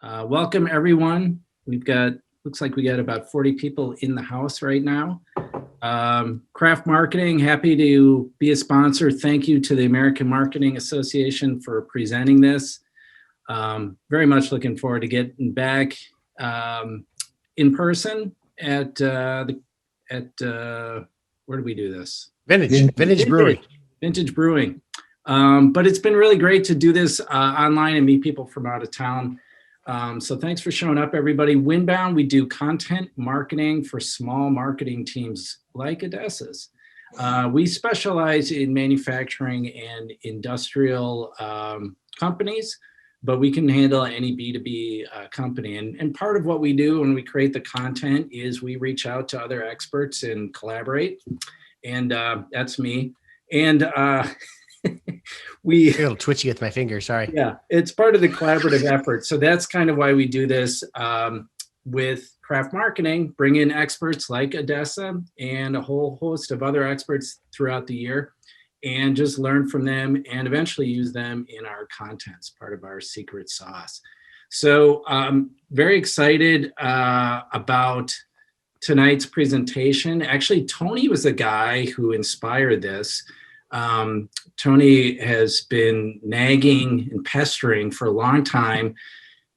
Welcome everyone. Looks like we got about 40 people in the house right now. Craft Marketing, happy to be a sponsor. Thank you to the American Marketing Association for presenting this. Very much looking forward to getting back in person at where do we do this? Vintage Brewery. Vintage Brewing. But it's been really great to do this online and meet people from out of town. So thanks for showing up, everybody. Windbound, we do content marketing for small marketing teams like Odessa's. We specialize in manufacturing and industrial companies, but we can handle any B2B company. And part of what we do when we create the content is we reach out to other experts and collaborate. And that's me. And a little twitchy with my finger, sorry. Yeah, it's part of the collaborative effort. So that's kind of why we do this with Craft Marketing, bring in experts like Odessa and a whole host of other experts throughout the year, and just learn from them and eventually use them in our contents, part of our secret sauce. So very excited about tonight's presentation. Actually, Tony was the guy who inspired this. Tony has been nagging and pestering for a long time,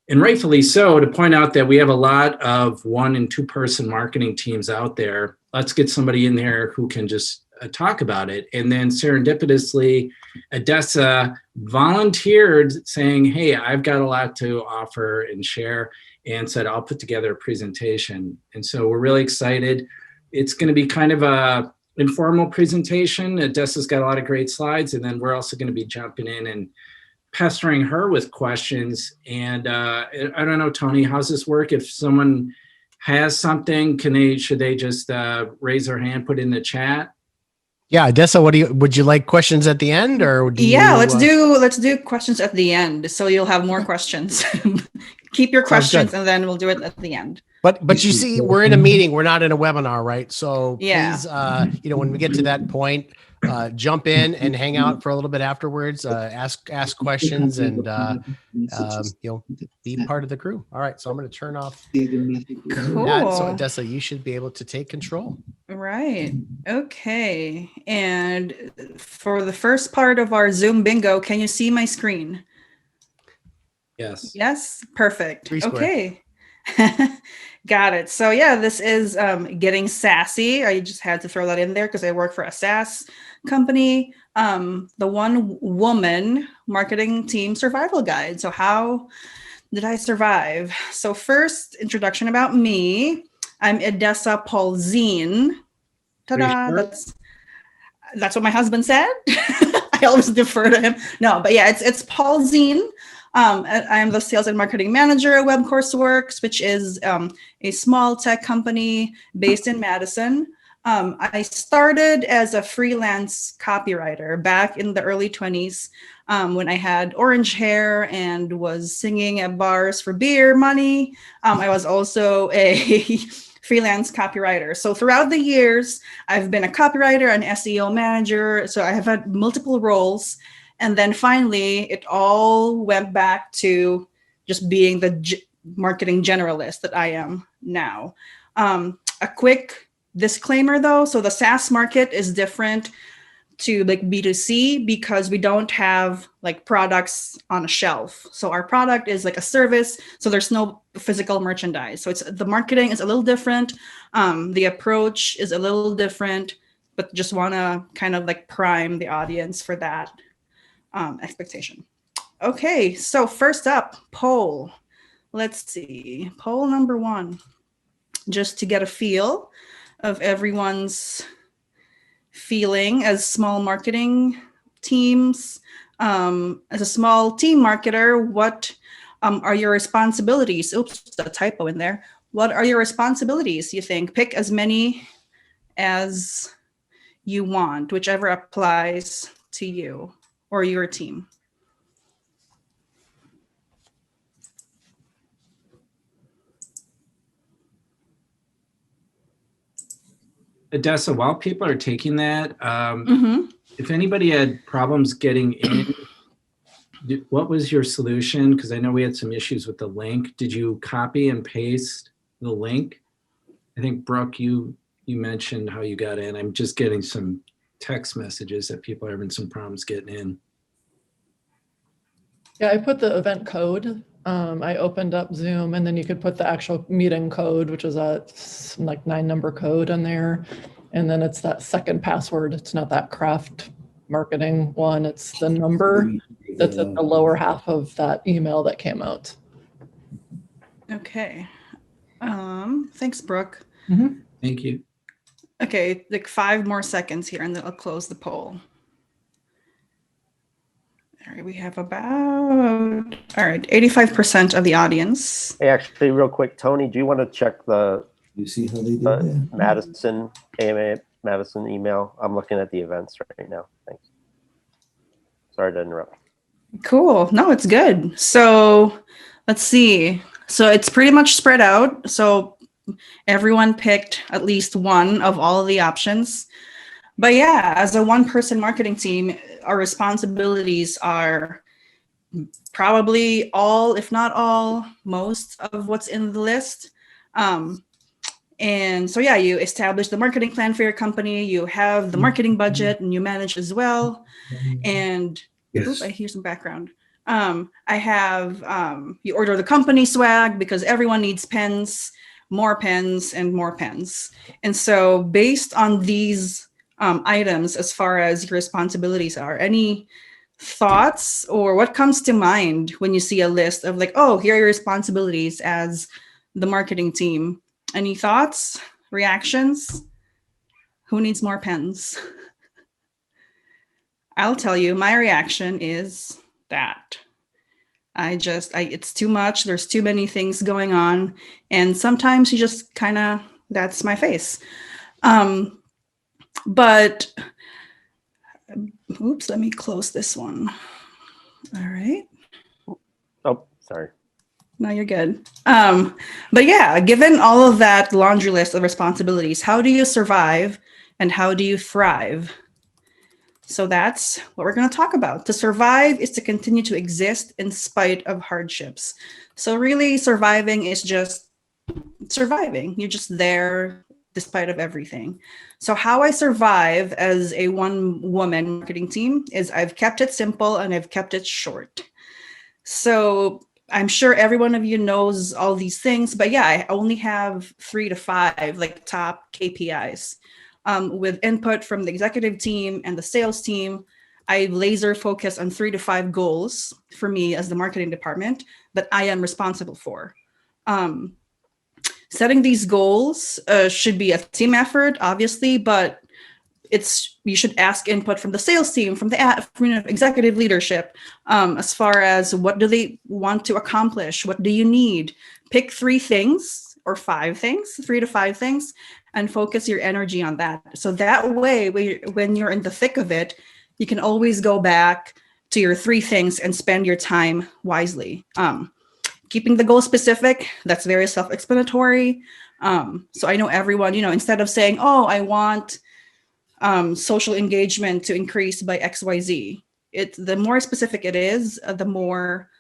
and rightfully so, to point out that we have a lot of 1- and 2-person marketing teams out there. Let's get somebody in there who can just talk about it. And then serendipitously, Odessa volunteered saying, hey, I've got a lot to offer and share, and said, I'll put together a presentation. And so we're really excited. It's going to be kind of a informal presentation. Odessa's got a lot of great slides, and then we're also going to be jumping in and pestering her with questions. And I don't know, Tony, how's this work? If someone has something, should they just raise their hand, put it in the chat? Yeah, Odessa, would you like questions at the end, or let's do questions at the end, so you'll have more questions. Keep your questions, and then we'll do it at the end. But you see, we're in a meeting. We're not in a webinar, right? So please, when we get to that point, jump in and hang out for a little bit afterwards. Ask questions, and be part of the crew. All right, so I'm going to turn off that. So Odessa, you should be able to take control. Right. Okay. And for the first part of our Zoom bingo, can you see my screen? Yes. Yes. Perfect. Okay. Got it. So this is getting sassy. I just had to throw that in there because I work for a SaaS company. The one woman marketing team survival guide. So how did I survive? So first, introduction about me. I'm Odessa Paulzine. Ta-da! Sure? That's what my husband said. I always defer to him. No, but it's Paulzine. I'm the sales and marketing manager at WebCourseWorks, which is a small tech company based in Madison. I started as a freelance copywriter back in the early 20s when I had orange hair and was singing at bars for beer money. I was also a freelance copywriter. So throughout the years, I've been a copywriter, an SEO manager. So I have had multiple roles. And then finally, it all went back to just being the marketing generalist that I am now. A quick disclaimer, though. So the SaaS market is different to like B2C because we don't have like products on a shelf. So our product is like a service. So there's no physical merchandise. So the marketing is a little different. The approach is a little different, but just want to kind of like prime the audience for that expectation. Okay, so first up, poll. Let's see, poll number 1, just to get a feel of everyone's feeling as small marketing teams. As a small team marketer, what are your responsibilities? Oops, a typo in there. What are your responsibilities, you think? Pick as many as you want, whichever applies to you or your team. Odessa, while people are taking that, if anybody had problems getting in, What was your solution? Because I know we had some issues with the link. Did you copy and paste the link? I think, Brooke, you mentioned how you got in. I'm just getting some text messages that people are having some problems getting in. Yeah, I put the event code. I opened up Zoom, and then you could put the actual meeting code, which is a like 9-number code in there. And then it's that second password. It's not that craft marketing one. It's the number that's at the lower half of that email that came out. Okay. Thanks, Brooke. Mm-hmm. Thank you. Okay, like 5 more seconds here, and then I'll close the poll. All right, we have about 85% of the audience. Hey, actually, real quick, Tony, do you want to check the You see how they did that? Madison AMA Madison email? I'm looking at the events right now. Thanks. Sorry to interrupt. Cool. No, it's good. So let's see. So it's pretty much spread out. So everyone picked at least one of all of the options. But yeah, as a one-person marketing team, our responsibilities are probably all, if not all, most of what's in the list. And so, yeah, you establish the marketing plan for your company, you have the marketing budget, and you manage as well. And oops, I hear some background. I have, you order the company swag because everyone needs pens, more pens, and more pens. And so based on these items, as far as your responsibilities are, any thoughts or what comes to mind when you see a list of like, oh, here are your responsibilities as the marketing team? Any thoughts, reactions? Who needs more pens? I'll tell you, my reaction is that it's too much. There's too many things going on. And sometimes you just kind of, that's my face. But oops, let me close this one. All right. Oh, sorry. No, you're good. But yeah, given all of that laundry list of responsibilities, how do you survive and how do you thrive? So that's what we're going to talk about. To survive is to continue to exist in spite of hardships. So really surviving is just surviving. You're just there despite of everything. So how I survive as a one-woman marketing team is I've kept it simple and I've kept it short. So I'm sure every one of you knows all these things, but yeah, I only have 3 to 5 like top KPIs. With input from the executive team and the sales team, I laser focus on 3 to 5 goals for me as the marketing department that I am responsible for. Setting these goals should be a team effort, obviously, but you should ask input from the sales team, from the executive leadership, as far as what do they want to accomplish? What do you need? Pick 3 things or 5 things, 3 to 5 things, and focus your energy on that. So that way, when you're in the thick of it, you can always go back to your 3 things and spend your time wisely. Keeping the goal specific, that's very self-explanatory. So I know everyone, instead of saying, oh, I want social engagement to increase by XYZ, the more specific it is, the more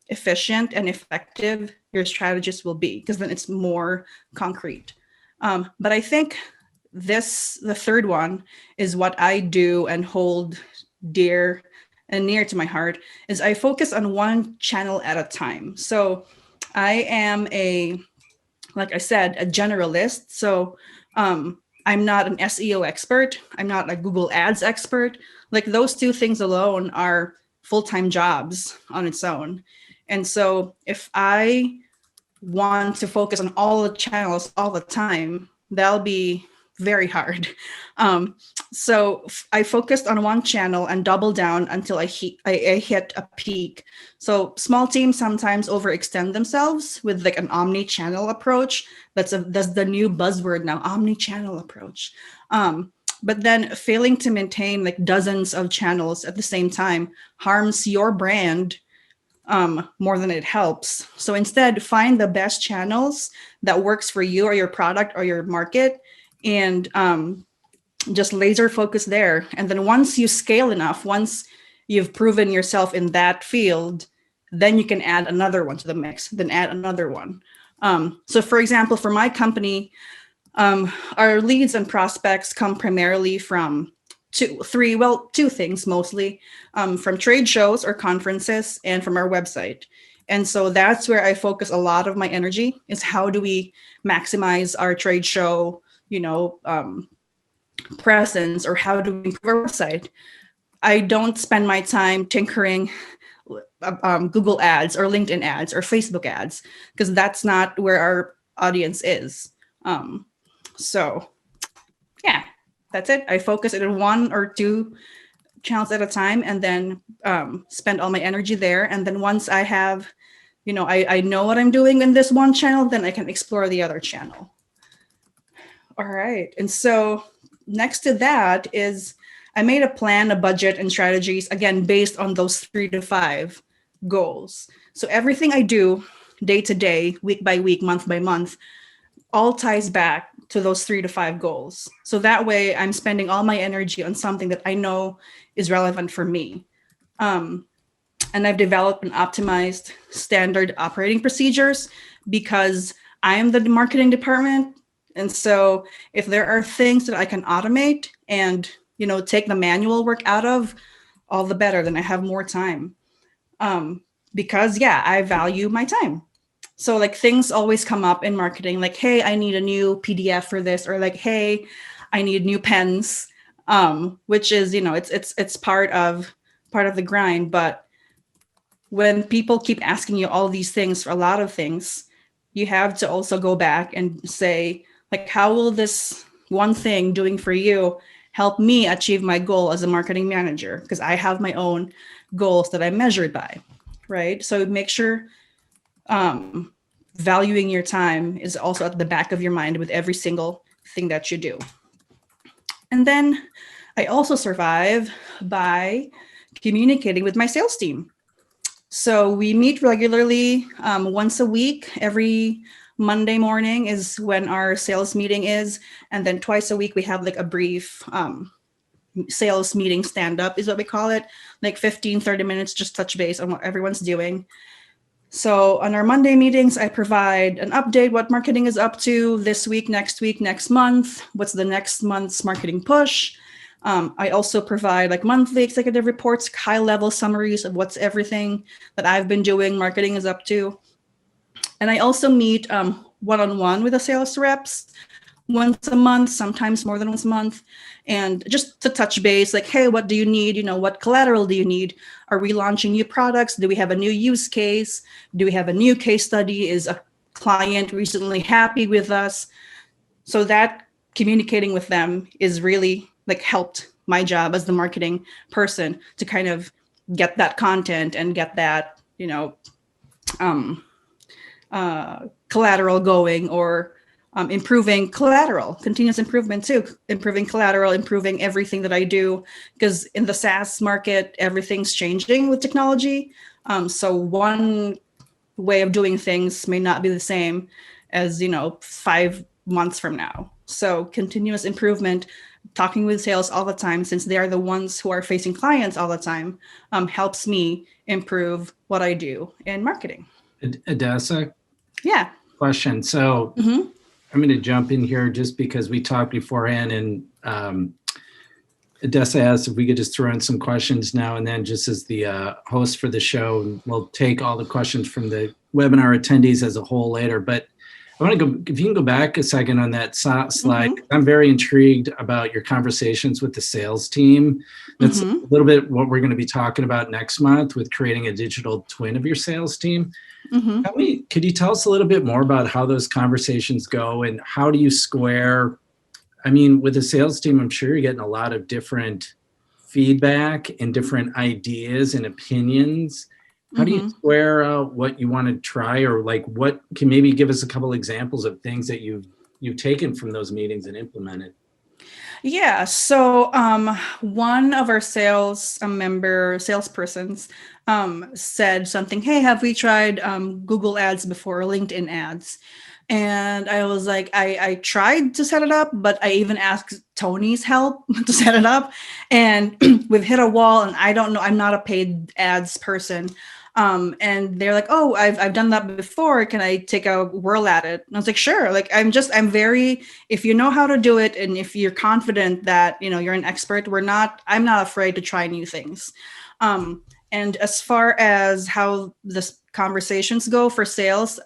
efficient and effective your strategist will be, because then it's more concrete. But I think the third one is what I do and hold dear and near to my heart, is I focus on one channel at a time. So I am like I said, a generalist. So I'm not an SEO expert. I'm not a Google Ads expert. Like those 2 things alone are full-time jobs on its own. And so if I want to focus on all the channels all the time, that'll be very hard. So I focused on one channel and double down until I hit a peak. So small teams sometimes overextend themselves with like an omni-channel approach. That's the new buzzword now, omni-channel approach. But then failing to maintain like dozens of channels at the same time harms your brand more than it helps. So instead, find the best channels that works for you or your product or your market, and just laser focus there. And then once you scale enough, once you've proven yourself in that field, then you can add another one to the mix, then add another one. So for example, for my company, our leads and prospects come primarily from two things mostly, from trade shows or conferences and from our website. And so that's where I focus a lot of my energy, is how do we maximize our trade show, presence, or how do we improve our website? I don't spend my time tinkering Google ads or LinkedIn ads or Facebook ads, because that's not where our audience is. So yeah, that's it. I focus on one or two channels at a time, and then spend all my energy there. And then once I have, I know what I'm doing in this one channel, then I can explore the other channel. All right. And so next to that is I made a plan, a budget, and strategies, again, based on those 3 to 5 goals. So everything I do day to day, week by week, month by month, all ties back to those 3 to 5 goals. So that way I'm spending all my energy on something that I know is relevant for me. And I've developed and optimized standard operating procedures because I am the marketing department. And so if there are things that I can automate and, take the manual work out of, all the better, then I have more time. Because I value my time. So like things always come up in marketing, like, hey, I need a new PDF for this, or like, hey, I need new pens, which is, it's part of the grind. But when people keep asking you all these things for a lot of things, you have to also go back and say, like, how will this one thing doing for you help me achieve my goal as a marketing manager? Because I have my own goals that I'm measured by, right? So make sure valuing your time is also at the back of your mind with every single thing that you do. And then I also survive by communicating with my sales team. So we meet regularly, once a week. Every Monday morning is when our sales meeting is. And then twice a week, we have like a brief sales meeting stand-up is what we call it. Like 15, 30 minutes, just touch base on what everyone's doing. So on our Monday meetings, I provide an update, what marketing is up to this week, next month, what's the next month's marketing push. I also provide like monthly executive reports, high level summaries of what's everything that I've been doing, marketing is up to. And I also meet one-on-one with the sales reps once a month, sometimes more than once a month. And just to touch base, like, hey, what do you need? What collateral do you need? Are we launching new products? Do we have a new use case? Do we have a new case study? Is a client recently happy with us? So that communicating with them is really like helped my job as the marketing person to kind of get that content and get that, collateral going, or improving collateral, continuous improvement too, improving collateral, improving everything that I do, because in the SaaS market, everything's changing with technology. So one way of doing things may not be the same as, 5 months from now. So continuous improvement, talking with sales all the time, since they are the ones who are facing clients all the time, helps me improve what I do in marketing. Adessa? Yeah. Question. So I'm going to jump in here just because we talked beforehand, and Adessa asked if we could just throw in some questions now and then, just as the host for the show. We'll take all the questions from the webinar attendees as a whole later. But I want to go, if you can go back a second on that slide. I'm very intrigued about your conversations with the sales team. That's a little bit what we're going to be talking about next month with creating a digital twin of your sales team. Could you tell us a little bit more about how those conversations go, and how do you square? I mean, with the sales team, I'm sure you're getting a lot of different feedback and different ideas and opinions. How do you square what you want to try, or like what can maybe give us a couple examples of things that you've taken from those meetings and implemented? Yeah. So one of our salespersons said something, hey, have we tried Google ads before, LinkedIn ads? And I was like, I tried to set it up, but I even asked Tony's help to set it up. And we've hit a wall, and I don't know, I'm not a paid ads person. And they're like, oh, I've done that before. Can I take a whirl at it? And I was like, sure. Like, I'm very, if you know how to do it, and if you're confident that, you're an expert, I'm not afraid to try new things. And as far as how the conversations go for sales,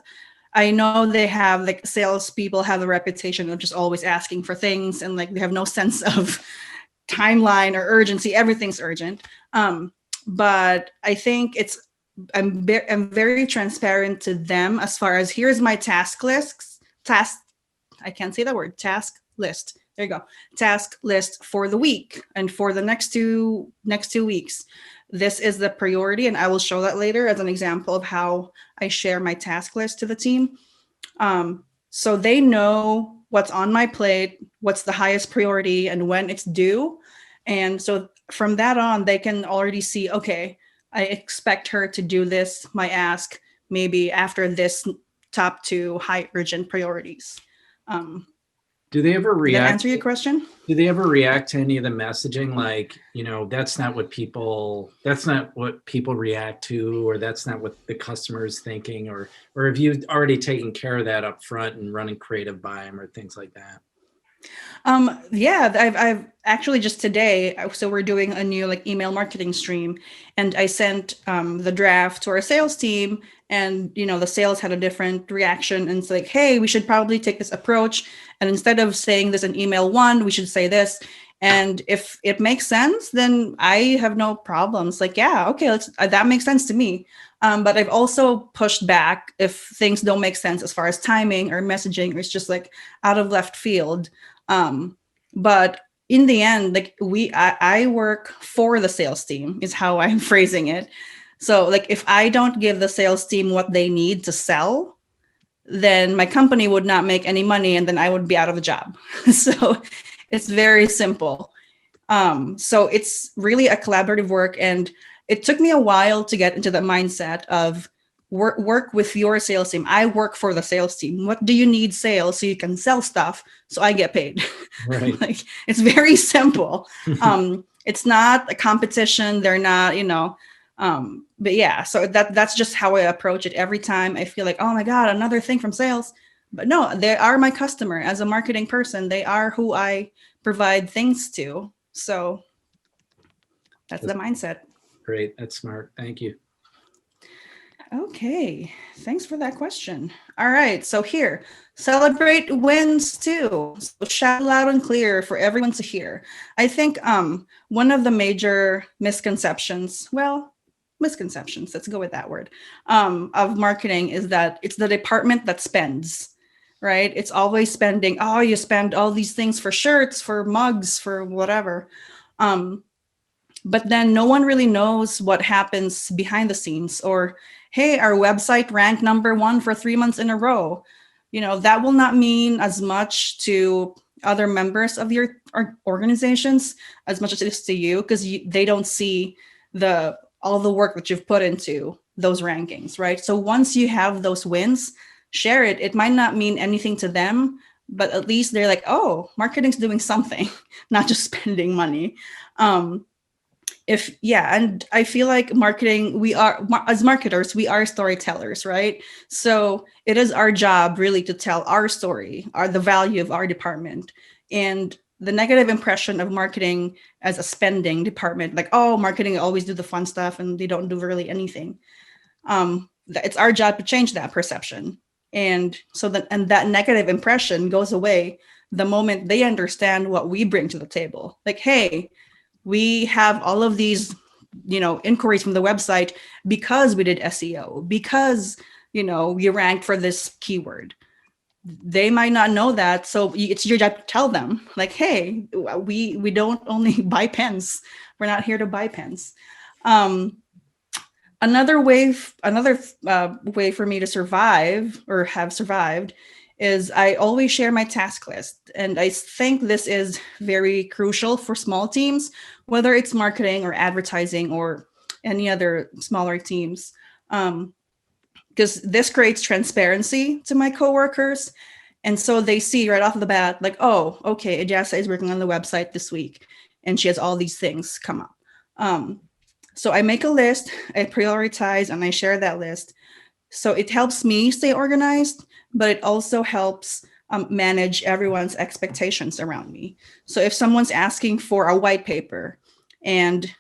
I know they have, like, salespeople have a reputation of just always asking for things, and like they have no sense of timeline or urgency. Everything's urgent. But I think I'm very transparent to them as far as, here's my task list. I can't say that word. Task list. There you go. Task list for the week and for the next two weeks. This is the priority, and I will show that later as an example of how I share my task list to the team. So they know what's on my plate, what's the highest priority, and when it's due. And so from that on, they can already see, okay, I expect her to do this, my ask, maybe after this top 2 high urgent priorities. Do they ever Did that react? answer your question? Do they ever react to any of the messaging? Like, that's not what people react to, or that's not what the customer is thinking, or have you already taken care of that up front and running creative by them or things like that? Yeah, I've actually just today, so we're doing a new like email marketing stream, and I sent the draft to our sales team, and the sales had a different reaction, and it's like, hey, we should probably take this approach, and instead of saying this in email 1, we should say this. And if it makes sense, then I have no problems. Like, yeah, okay, that makes sense to me. But I've also pushed back if things don't make sense as far as timing or messaging, or it's just like out of left field. But in the end, like I work for the sales team is how I'm phrasing it. So like, if I don't give the sales team what they need to sell, then my company would not make any money, and then I would be out of a job. So it's very simple. So it's really a collaborative work, and it took me a while to get into the mindset of work with your sales team. I work for the sales team. What do you need sales so you can sell stuff so I get paid? Right. Like, it's very simple. It's not a competition. They're not, but yeah, so that's just how I approach it every time. I feel like, oh my God, another thing from sales. But no, they are my customer. As a marketing person, they are who I provide things to. So that's the mindset. Great. That's smart. Thank you. Okay, thanks for that question. All right, so here, celebrate wins too. So shout loud and clear for everyone to hear. I think one of the major misconceptions, let's go with that word, of marketing is that it's the department that spends, right? It's always spending. Oh, you spend all these things for shirts, for mugs, for whatever. But then no one really knows what happens behind the scenes, or, hey, our website ranked #1 for 3 months in a row. That will not mean as much to other members of your organizations as much as it is to you, because they don't see all the work that you've put into those rankings, right? So once you have those wins, share it. It might not mean anything to them, but at least they're like, oh, marketing's doing something, not just spending money. And I feel like marketing, as marketers, we are storytellers, right? So it is our job really to tell our story, the value of our department. And the negative impression of marketing as a spending department, like, oh, marketing always do the fun stuff and they don't do really anything. It's our job to change that perception. And so that negative impression goes away the moment they understand what we bring to the table. Like, hey, we have all of these, inquiries from the website because we did SEO, because, we ranked for this keyword. They might not know that. So it's your job to tell them, like, hey, we don't only buy pens. We're not here to buy pens. Another way for me to survive, or have survived, is I always share my task list. And I think this is very crucial for small teams, whether it's marketing or advertising or any other smaller teams. Because this creates transparency to my coworkers. And so they see right off the bat, like, oh, okay, Ijasa is working on the website this week, and she has all these things come up. So I make a list, I prioritize, and I share that list. So it helps me stay organized, but it also helps manage everyone's expectations around me. So if someone's asking for a white paper and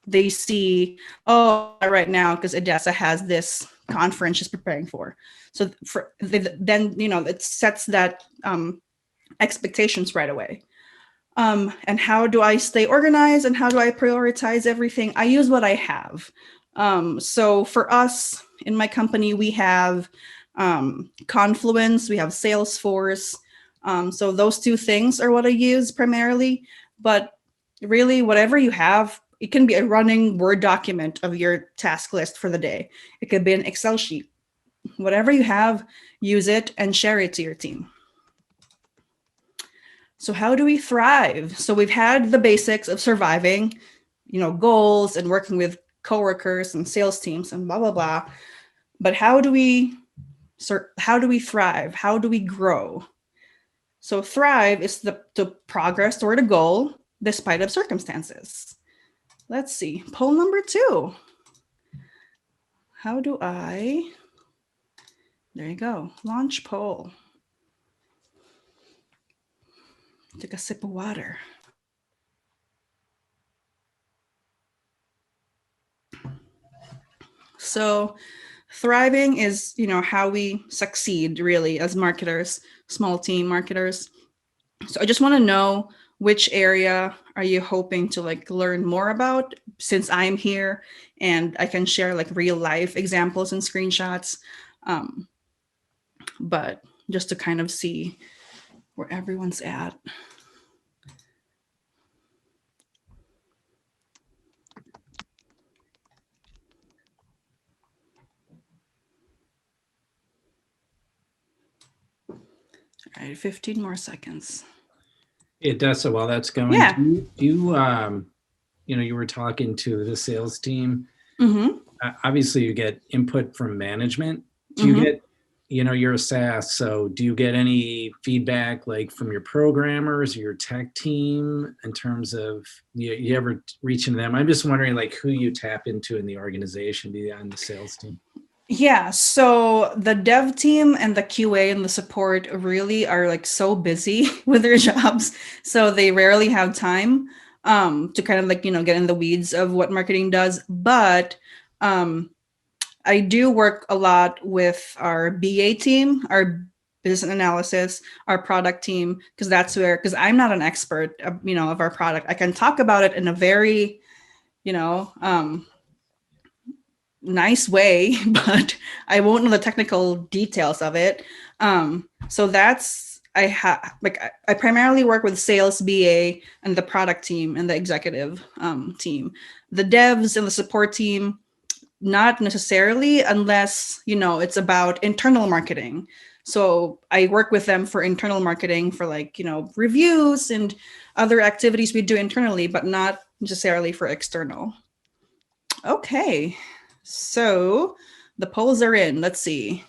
they see, oh, right now, because Odessa has this conference she's preparing for. So then, it sets that expectations right away. And how do I stay organized and how do I prioritize everything? I use what I have. So for us in my company, we have Confluence, we have Salesforce. So those two things are what I use primarily, but really whatever you have, it can be a running Word document of your task list for the day. It could be an Excel sheet. Whatever you have, use it and share it to your team. So how do we thrive? So we've had the basics of surviving, goals and working with coworkers and sales teams and blah, blah, blah. But how do we thrive? How do we grow? So thrive is the progress toward a goal despite of circumstances. Let's see, poll number 2. How do I, there you go, launch poll. Take a sip of water. So thriving is, how we succeed really as marketers, small team marketers. So I just want to know, which area are you hoping to learn more about, since I'm here and I can share real life examples and screenshots. But just to kind of see where everyone's at. All right, 15 more seconds. It does. So while that's going, Yeah. do you were talking to the sales team. Mm-hmm. Obviously, you get input from management. Do Mm-hmm. you get, you're a SaaS, so do you get any feedback from your programmers or your tech team in terms of you ever reach into them? I'm just wondering who you tap into in the organization beyond the sales team. Yeah, so the dev team and the QA and the support really are so busy with their jobs, so they rarely have time to kind of get in the weeds of what marketing does. But I do work a lot with our BA team, our business analysis, our product team, because I'm not an expert of our product. I can talk about it in a very nice way, but I won't know the technical details of it. So that's, I primarily work with sales, BA, and the product team and the executive team. The devs and the support team, not necessarily, unless, it's about internal marketing. So I work with them for internal marketing for reviews and other activities we do internally, but not necessarily for external. Okay. So the polls are in. Let's see.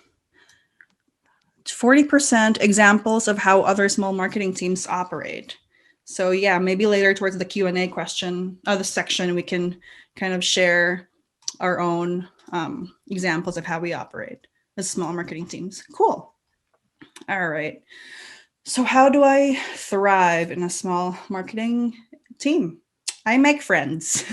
40% examples of how other small marketing teams operate. So yeah, maybe later towards the Q&A the section, we can kind of share our own examples of how we operate as small marketing teams. Cool. All right. So how do I thrive in a small marketing team? I make friends.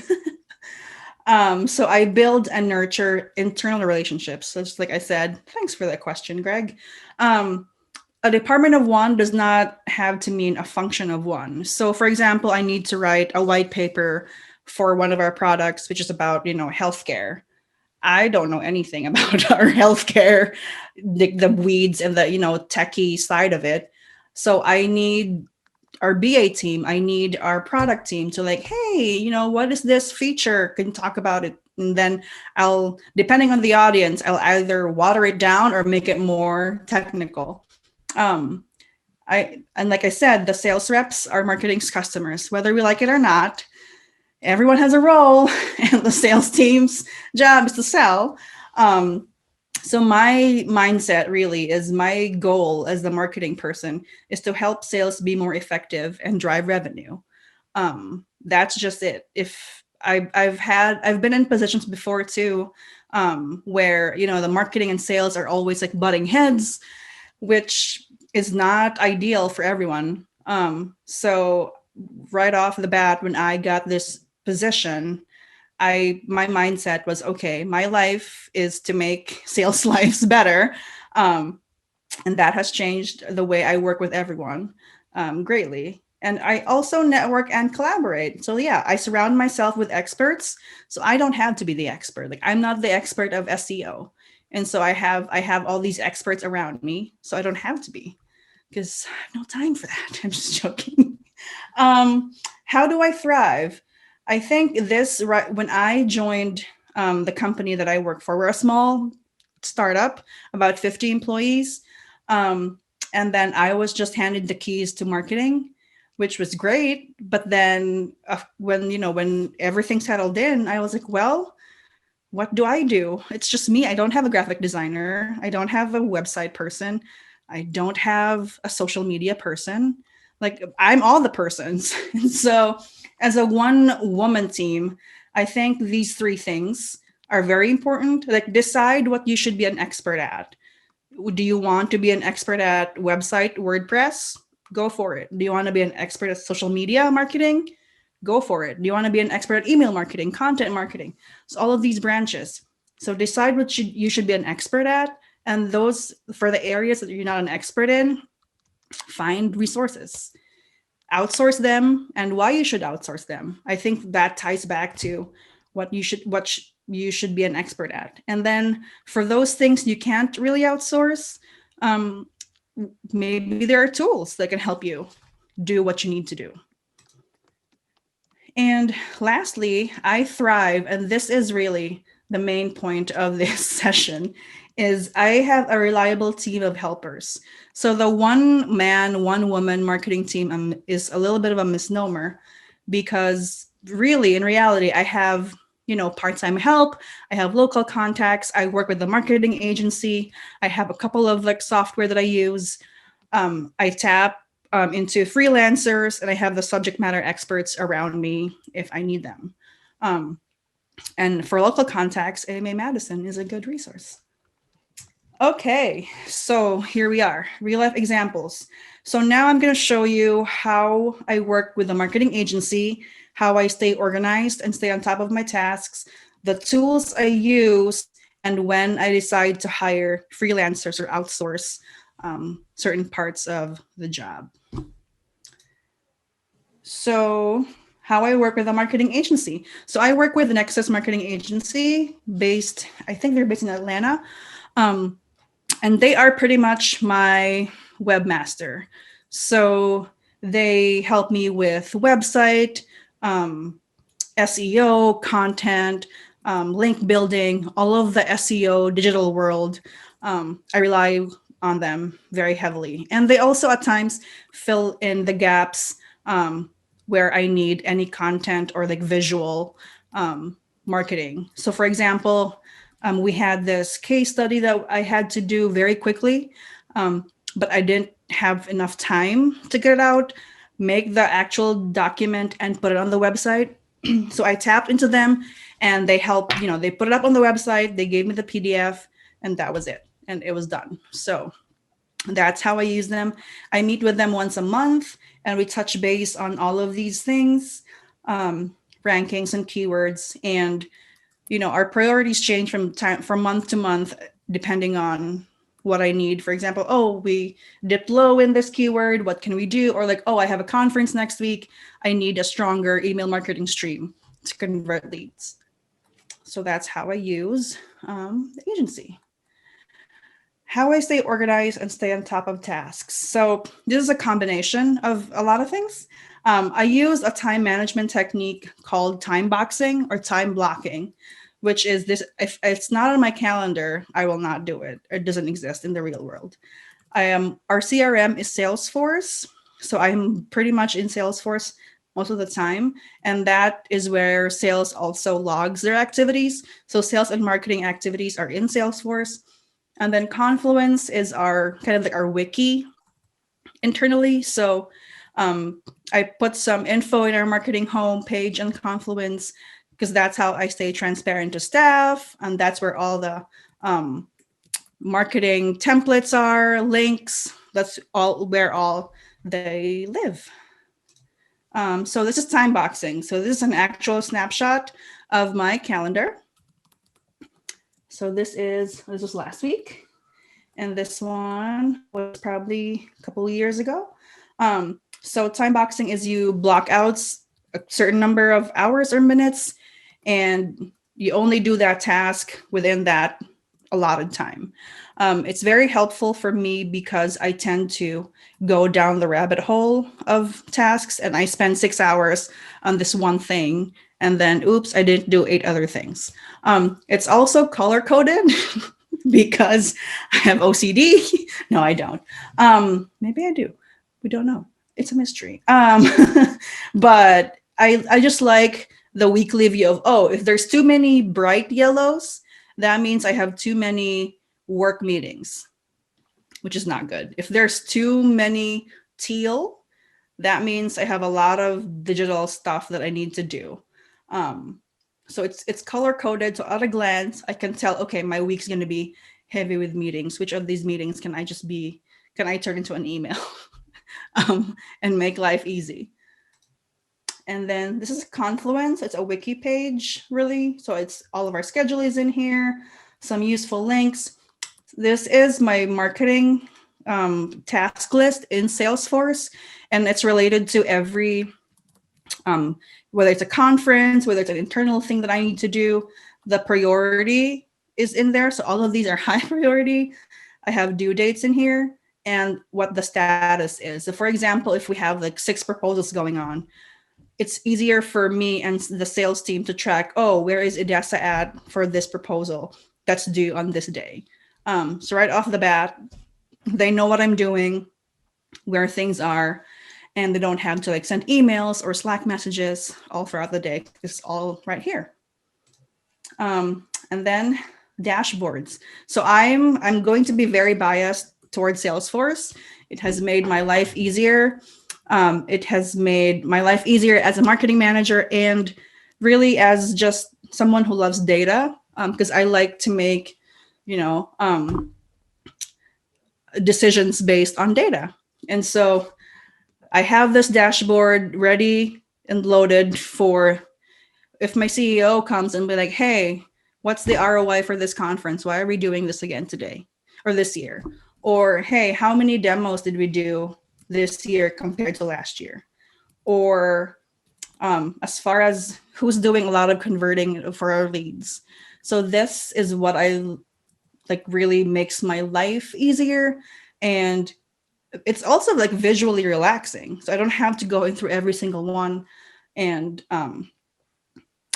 So I build and nurture internal relationships. So just like I said, thanks for that question, Greg. A department of one does not have to mean a function of one. So for example, I need to write a white paper for one of our products, which is about, healthcare. I don't know anything about our healthcare, the weeds and the, techie side of it. So I need our BA team, I need our product team to hey, what is this feature? Can talk about it. And then depending on the audience, I'll either water it down or make it more technical. And like I said, the sales reps are marketing's customers, whether we like it or not. Everyone has a role, and the sales team's job is to sell. So my mindset really is, my goal as the marketing person is to help sales be more effective and drive revenue. That's just it. If I've been in positions before too, where, you know, the marketing and sales are always like butting heads, which is not ideal for everyone. So right off the bat, when I got this position, my mindset was, okay, my life is to make sales lives better. And that has changed the way I work with everyone greatly. And I also network and collaborate. So yeah, I surround myself with experts. So I don't have to be the expert. Like, I'm not the expert of SEO. And so I have all these experts around me. So I don't have to be, because I have no time for that. I'm just joking. How do I thrive? I think when I joined the company that I work for, we're a small startup, about 50 employees. And then I was just handed the keys to marketing, which was great. But then when everything settled in, I was like, well, what do I do? It's just me. I don't have a graphic designer. I don't have a website person. I don't have a social media person. Like, I'm all the persons. And so as a one-woman team, I think these three things are very important. Like, decide what you should be an expert at. Do you want to be an expert at website WordPress? Go for it. Do you want to be an expert at social media marketing? Go for it. Do you want to be an expert at email marketing, content marketing? So all of these branches. So decide what you should be an expert at. And those, for the areas that you're not an expert in, find resources. Outsource them, and why you should outsource them. I think that ties back to what you should be an expert at. And then for those things you can't really outsource, maybe there are tools that can help you do what you need to do. And lastly, I thrive, and this is really the main point of this session, is I have a reliable team of helpers. So the one man, one woman marketing team is a little bit of a misnomer, because really, in reality, I have, part-time help. I have local contacts. I work with the marketing agency. I have a couple of software that I use. I tap into freelancers, and I have the subject matter experts around me if I need them. And for local contacts, AMA Madison is a good resource. Okay, so here we are, real life examples. So now I'm going to show you how I work with the marketing agency, how I stay organized and stay on top of my tasks, the tools I use, and when I decide to hire freelancers or outsource certain parts of the job. So how I work with a marketing agency. So I work with the Nexus Marketing Agency I think they're based in Atlanta. And they are pretty much my webmaster. So they help me with website, SEO, content, link building, all of the SEO digital world. I rely on them very heavily. And they also at times fill in the gaps where I need any content or visual marketing. So for example, we had this case study that I had to do very quickly, but I didn't have enough time to get it out, make the actual document and put it on the website. So I tapped into them and they helped, they put it up on the website, they gave me the PDF, and that was it. And it was done. So that's how I use them. I meet with them once a month and we touch base on all of these things, rankings and keywords. And our priorities change from month to month, depending on what I need. For example, we dipped low in this keyword. What can we do? Or I have a conference next week. I need a stronger email marketing stream to convert leads. So that's how I use the agency. How I stay organized and stay on top of tasks. So this is a combination of a lot of things. I use a time management technique called time boxing or time blocking, which is this: if it's not on my calendar, I will not do it. It doesn't exist in the real world. Our CRM is Salesforce. So I'm pretty much in Salesforce most of the time. And that is where sales also logs their activities. So sales and marketing activities are in Salesforce. And then Confluence is our kind of like our wiki internally. So I put some info in our marketing homepage on Confluence because that's how I stay transparent to staff. And that's where all the marketing templates are, links. That's all where all they live. So this is time boxing. So this is an actual snapshot of my calendar. So this was last week. And this one was probably a couple of years ago. So time boxing is you block out a certain number of hours or minutes, and you only do that task within that allotted time. It's very helpful for me because I tend to go down the rabbit hole of tasks, and I spend 6 hours on this one thing, and then, oops, I didn't do 8 other things. It's also color coded because I have OCD. No, I don't. Maybe I do. We don't know. It's a mystery. But I just like the weekly view of, oh, if there's too many bright yellows, that means I have too many work meetings, which is not good. If there's too many teal, that means I have a lot of digital stuff that I need to do. So it's color coded. So at a glance, I can tell, okay, my week's going to be heavy with meetings. Which of these meetings can I turn into an email and make life easy? And then this is Confluence. It's a wiki page, really. So it's all of our schedule is in here, some useful links. This is my marketing task list in Salesforce, and it's related to every, whether it's a conference, whether it's an internal thing that I need to do. The priority is in there. So all of these are high priority. I have due dates in here and what the status is. So for example, if we have like 6 proposals going on, it's easier for me and the sales team to track, oh, where is Edessa at for this proposal that's due on this day? So right off the bat, they know what I'm doing, where things are, and they don't have to like send emails or Slack messages all throughout the day. It's all right here. And then dashboards. So I'm going to be very biased towards Salesforce. It has made my life easier. It has made my life easier as a marketing manager and really as just someone who loves data, because I like to make, decisions based on data. And so I have this dashboard ready and loaded for if my CEO comes and be like, hey, what's the ROI for this conference? Why are we doing this again today or this year? Or, hey, how many demos did we do this year compared to last year? Or as far as who's doing a lot of converting for our leads. So this is what I like really makes my life easier. And it's also like visually relaxing. So I don't have to go in through every single one and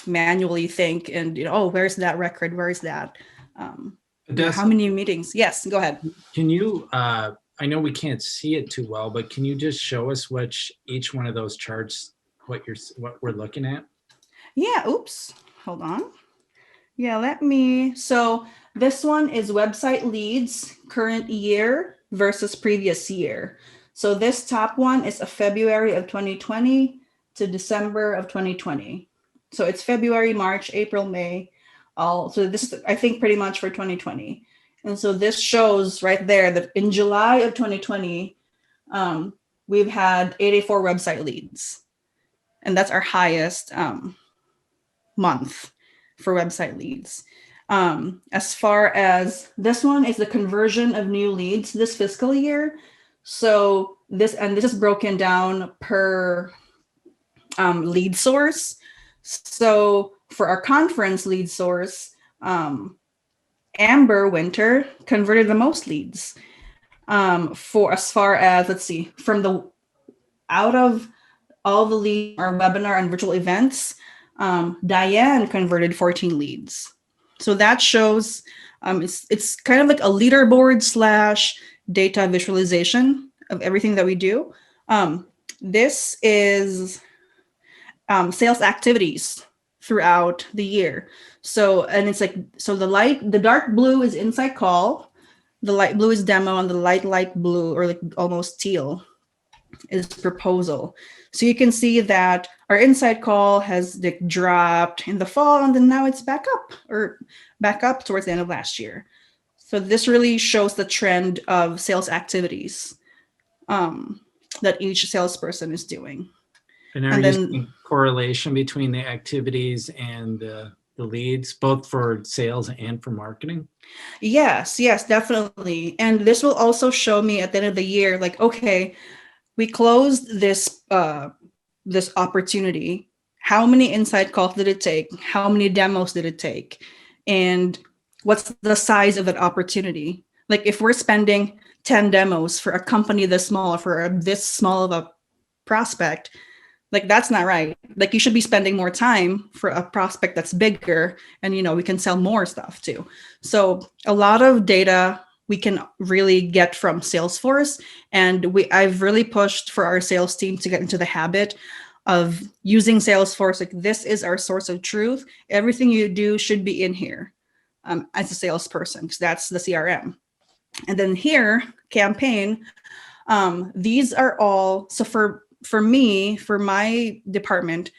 manually think and, oh, where's that record? Where's that? How many meetings? Yes, go ahead. Can you, I know we can't see it too well, but can you just show us each one of those charts, what we're looking at? Yeah, oops, hold on. Yeah, so this one is website leads, current year versus previous year. So this top one is a February of 2020 to December of 2020. So it's February, March, April, May, so this is, I think, pretty much for 2020. And so this shows right there that in July of 2020, we've had 84 website leads. And that's our highest month for website leads. As far as this one is the conversion of new leads this fiscal year. So this is broken down per lead source. So for our conference lead source, Amber Winter converted the most leads. For as far as, let's see, out of all the leads, our webinar and virtual events, Diane converted 14 leads. So that shows it's kind of like a leaderboard / data visualization of everything that we do. This is sales activities throughout the year. So, and it's like, so the dark blue is inside call, the light blue is demo, and the light blue, or like almost teal, is proposal. So you can see that our inside call has dropped in the fall, and then now it's back up towards the end of last year. So this really shows the trend of sales activities that each salesperson is doing. And are you seeing correlation between the activities and the leads, both for sales and for marketing? Yes, definitely. And this will also show me at the end of the year, like, okay, we closed this this opportunity. How many inside calls did it take? How many demos did it take? And what's the size of that opportunity? Like if we're spending 10 demos for a company this small, or for this small of a prospect, like that's not right. Like you should be spending more time for a prospect that's bigger, and we can sell more stuff too. So a lot of data we can really get from Salesforce, and I've really pushed for our sales team to get into the habit of using Salesforce. Like this is our source of truth. Everything you do should be in here as a salesperson, because that's the CRM. And then here, campaign. These are all, so for me, for my department,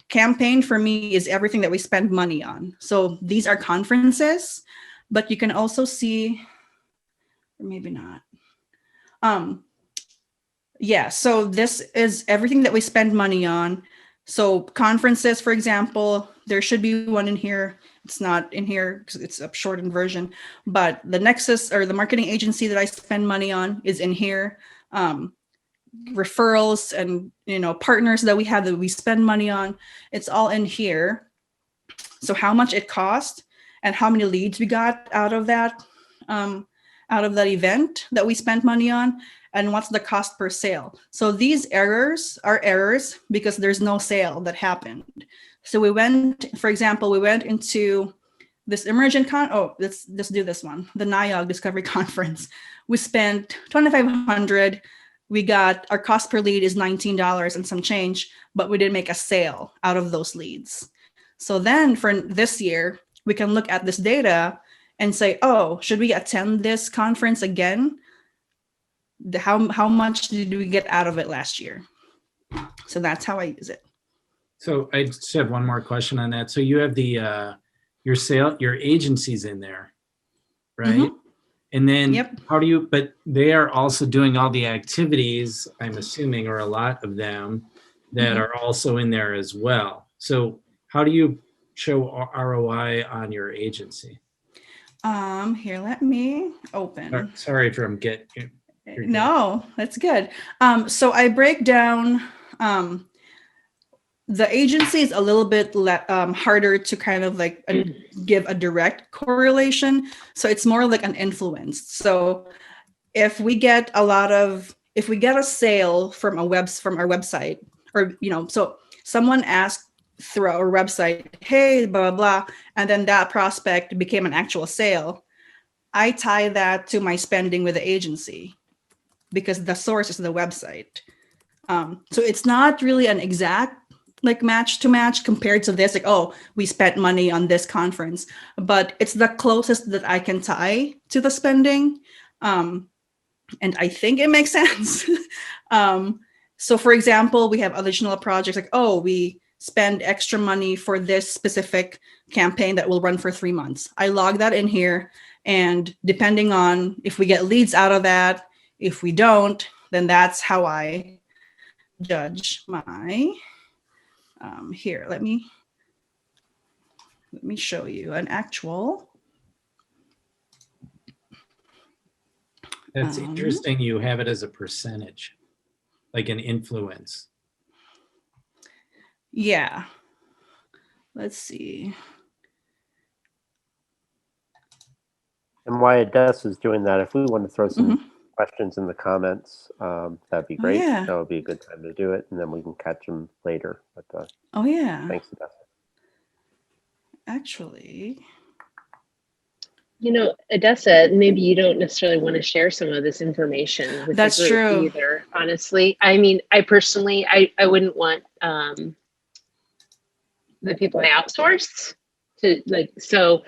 campaign for me is everything that we spend money on. So these are conferences, but you can also see, or maybe not. Yeah, so this is everything that we spend money on. So conferences, for example, there should be one in here. It's not in here because it's a shortened version, but the Nexus, or the marketing agency that I spend money on, is in here. Referrals and partners that we have that we spend money on, it's all in here. So how much it cost and how many leads we got out of that event that we spent money on, and what's the cost per sale. So these errors are errors because there's no sale that happened. So we went into this emergent let's do this one, the NIOG Discovery Conference. We spent $2,500. We got, our cost per lead is $19 and some change, but we didn't make a sale out of those leads. So then for this year, we can look at this data and say, oh, should we attend this conference again? How much did we get out of it last year? So that's how I use it. So I just have one more question on that. So you have your agencies in there, right? Mm-hmm. And then how do you, but they are also doing all the activities, I'm assuming, or a lot of them that are also in there as well. So how do you show ROI on your agency? Here, let me open. Sorry if I'm getting. No, that's good. So I break down, the agency is a little bit harder to kind of like give a direct correlation. So it's more like an influence. So if we get a sale from our website, or, so someone asked through our website, hey, blah, blah, blah, and then that prospect became an actual sale, I tie that to my spending with the agency because the source is the website. So it's not really an exact match to match compared to this, we spent money on this conference, but it's the closest that I can tie to the spending. And I think it makes sense. So for example, we have additional projects we spend extra money for this specific campaign that will run for 3 months. I log that in here, and depending on if we get leads out of that, if we don't, then that's how I judge my, here, let me show you an actual. That's interesting. You have it as a percentage, like an influence. Yeah. Let's see. And while Des is doing that, if we want to throw some questions in the comments, that'd be great. Yeah. That would be a good time to do it, and then we can catch them later. But, yeah. Thanks, Des. Actually, Odessa, maybe you don't necessarily want to share some of this information with That's the group true. either, honestly. I mean, I personally, I wouldn't want the people I outsource to so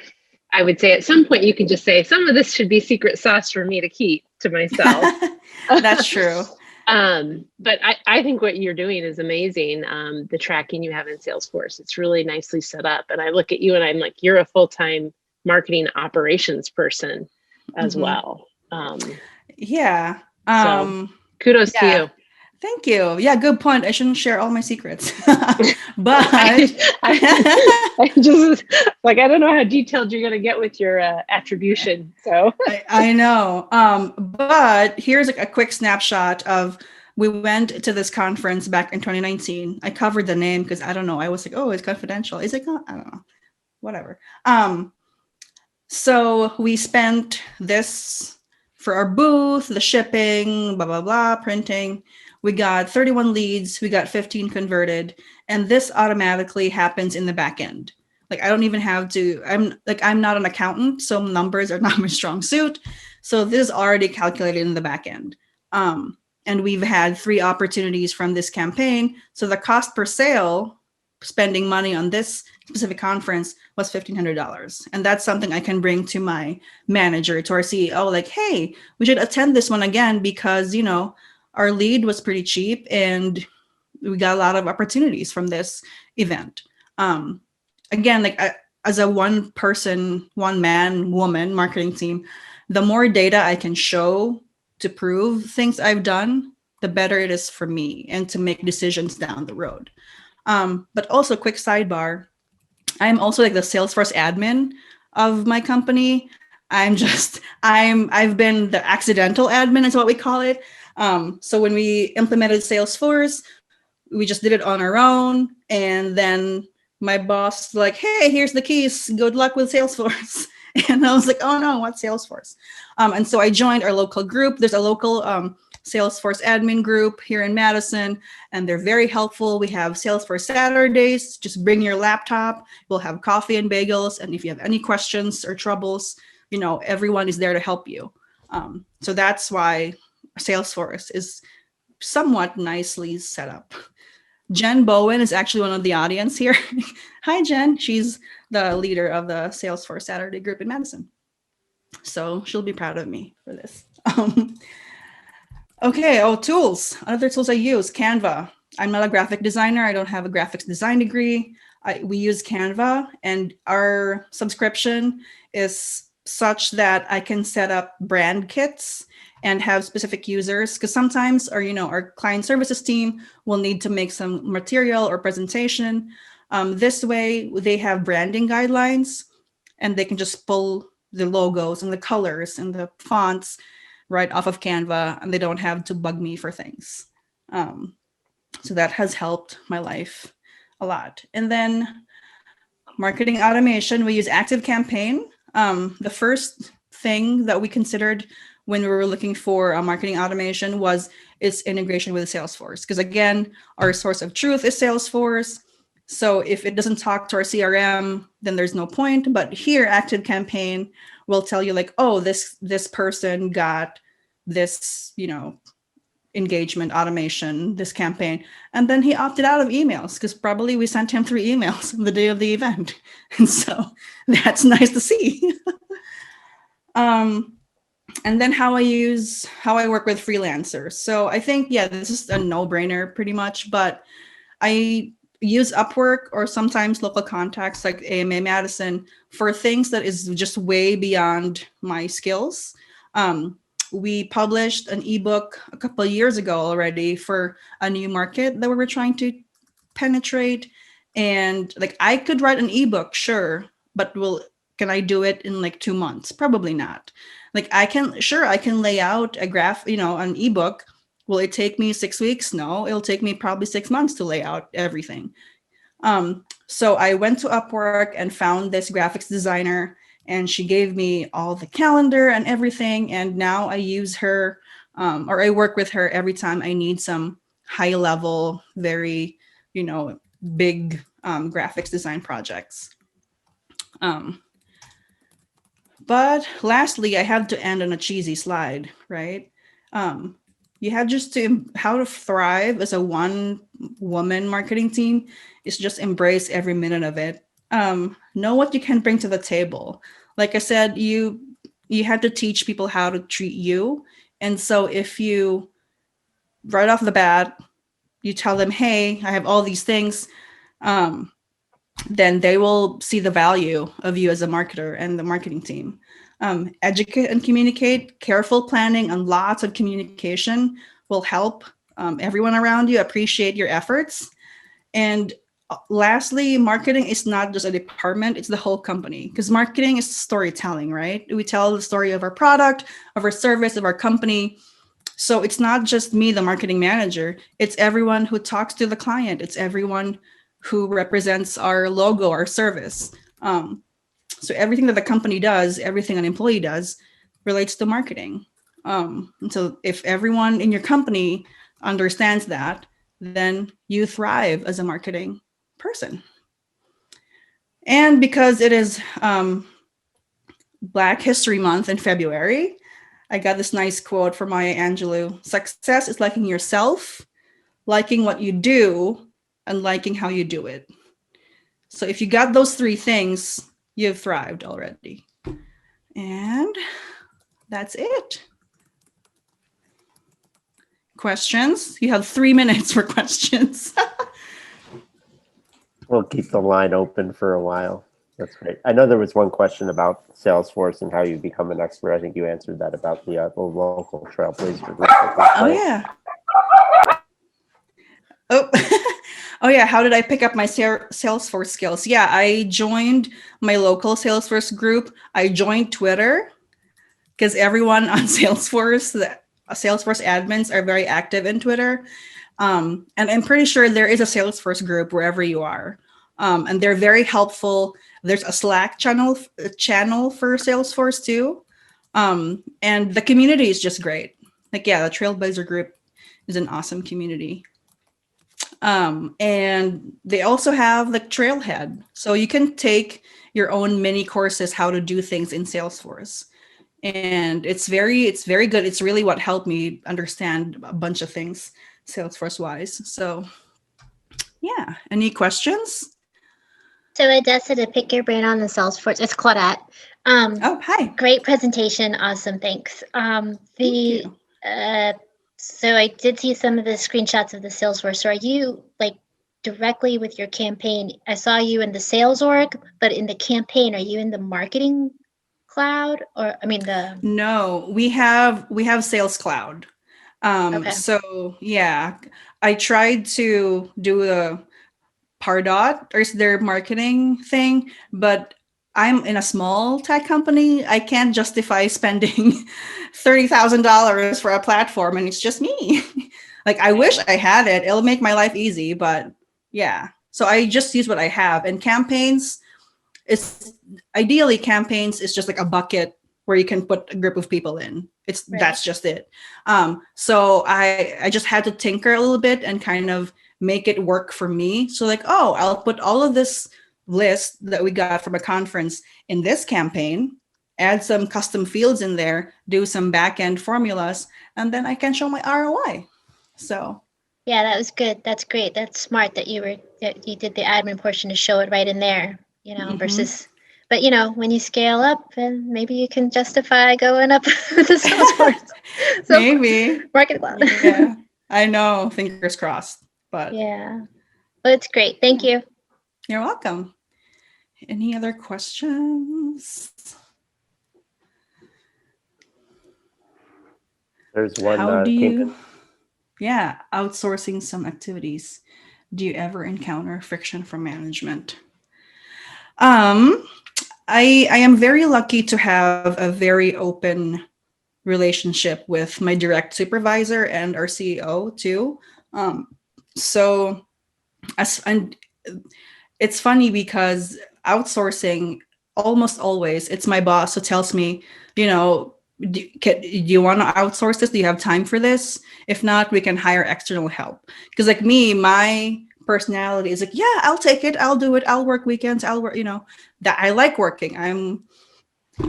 I would say at some point you can just say some of this should be secret sauce for me to keep to myself. That's true. But I think what you're doing is amazing. The tracking you have in Salesforce, it's really nicely set up. And I look at you and I'm like, you're a full-time marketing operations person as well. Yeah. So kudos to you. Thank you. Yeah, good point. I shouldn't share all my secrets, but I just like, I don't know how detailed you're going to get with your attribution. So I know. But here's a quick snapshot of, we went to this conference back in 2019. I covered the name because I don't know. I was like, oh, it's confidential. Is it? I don't know. Whatever. So we spent this for our booth, the shipping, blah, blah, blah, printing. We got 31 leads. We got 15 converted. And this automatically happens in the back end. Like, I don't even have to, I'm not an accountant, so numbers are not my strong suit. So this is already calculated in the back end. And we've had 3 opportunities from this campaign. So the cost per sale, spending money on this specific conference, was $1,500. And that's something I can bring to my manager, to our CEO, like, hey, we should attend this one again because, our lead was pretty cheap and we got a lot of opportunities from this event. Again, like as a one person, one man, woman marketing team, the more data I can show to prove things I've done, the better it is for me and to make decisions down the road. But also, quick sidebar, I'm also like the Salesforce admin of my company. I've been the accidental admin is what we call it. So when we implemented Salesforce, we just did it on our own. And then my boss was like, hey, here's the keys. Good luck with Salesforce. And I was like, oh no, what's Salesforce? And so I joined our local group. There's a local Salesforce admin group here in Madison, and they're very helpful. We have Salesforce Saturdays. Just bring your laptop. We'll have coffee and bagels. And if you have any questions or troubles, everyone is there to help you. So that's why Salesforce is somewhat nicely set up. Jen Bowen is actually one of the audience here. Hi, Jen. She's the leader of the Salesforce Saturday group in Madison. So she'll be proud of me for this. Okay, tools. Other tools I use, Canva. I'm not a graphic designer. I don't have a graphics design degree. We use Canva, and our subscription is such that I can set up brand kits and have specific users, because sometimes our client services team will need to make some material or presentation. This way, they have branding guidelines, and they can just pull the logos and the colors and the fonts right off of Canva, and they don't have to bug me for things. So that has helped my life a lot. And then marketing automation, we use ActiveCampaign. The first thing that we considered when we were looking for a marketing automation was its integration with Salesforce. Because again, our source of truth is Salesforce. So if it doesn't talk to our CRM, then there's no point. But here, ActiveCampaign will tell you like, oh, this person got this, engagement automation, this campaign. And then he opted out of emails because probably we sent him 3 emails the day of the event. And so that's nice to see. And then how I work with freelancers. So I think, this is a no-brainer pretty much, but I use Upwork or sometimes local contacts like AMA Madison for things that is just way beyond my skills. We published an ebook a couple of years ago already for a new market that we were trying to penetrate. And like, I could write an ebook, sure, but can I do it in like 2 months? Probably not. Like I can lay out a graph, an ebook. Will it take me 6 weeks? No, it'll take me probably 6 months to lay out everything. So I went to Upwork and found this graphics designer, and she gave me all the calendar and everything. And now I use her, or I work with her every time I need some high level, very, big graphics design projects. But lastly, I have to end on a cheesy slide, right? You have just to, how to thrive as a one-woman marketing team is just embrace every minute of it. Know what you can bring to the table. Like I said, you have to teach people how to treat you. And so if you, right off the bat, you tell them, hey, I have all these things, then they will see the value of you as a marketer and the marketing team. Educate and communicate. Careful planning and lots of communication will help everyone around you appreciate your efforts. And lastly, marketing is not just a department, it's the whole company, because marketing is storytelling, right? We tell the story of our product, of our service, of our company. So it's not just me, the marketing manager, it's everyone who talks to the client. It's everyone who represents our logo, our service. So everything that the company does, everything an employee does relates to marketing. And so if everyone in your company understands that, then you thrive as a marketing person. And because it is Black History Month in February, I got this nice quote from Maya Angelou. Success is liking yourself, liking what you do, and liking how you do it. So if you got those three things, you've thrived already. And that's it. Questions? You have 3 minutes for questions. We'll keep the line open for a while. That's great. I know there was one question about Salesforce and how you become an expert. I think you answered that about the local trailblazer group. Oh, yeah. Oh, oh yeah. How did I pick up my Salesforce skills? Yeah, I joined my local Salesforce group. I joined Twitter because everyone on Salesforce, the Salesforce admins are very active in Twitter. And I'm pretty sure there is a Salesforce group wherever you are. And they're very helpful. There's a Slack channel for Salesforce too. And the community is just great. Like, yeah, the Trailblazer group is an awesome community. And they also have the Trailhead. So you can take your own mini courses, how to do things in Salesforce. And it's very good. It's really what helped me understand a bunch of things Salesforce wise. So yeah, any questions? So Odessa, to pick your brain on the Salesforce, it's Claudette. Oh, hi. Great presentation. Awesome. Thanks. Thank you. So I did see some of the screenshots of the Salesforce. So are you like directly with your campaign? I saw you in the sales org, but in the campaign, are you in the marketing cloud or No, we have Sales Cloud. Okay. So yeah, I tried to do a Pardot or their marketing thing, but I'm in a small tech company. I can't justify spending $30,000 for a platform, and it's just me. Like, I wish I had it. It'll make my life easy, but yeah. So I just use what I have. And campaigns, campaigns is just like a bucket where you can put a group of people in. That's just it. So I just had to tinker a little bit and kind of make it work for me. So like, I'll put all of this list that we got from a conference in this campaign, add some custom fields in there, do some back-end formulas, and then I can show my ROI. So yeah, that was good. That's great. That's smart that you did the admin portion to show it right in there, versus, but when you scale up, and maybe you can justify going up with the Salesforce. Maybe. Marketing Cloud. Yeah, I know. Fingers crossed. But yeah, but it's great. Thank you. You're welcome. Any other questions? There's one. How do you, outsourcing some activities. Do you ever encounter friction from management? I am very lucky to have a very open relationship with my direct supervisor and our CEO too. So it's funny because outsourcing, almost always, it's my boss who tells me, do you want to outsource this? Do you have time for this? If not, we can hire external help. Because like me, my personality is like, yeah, I'll take it. I'll do it. I'll work weekends. I'll work, that I like working.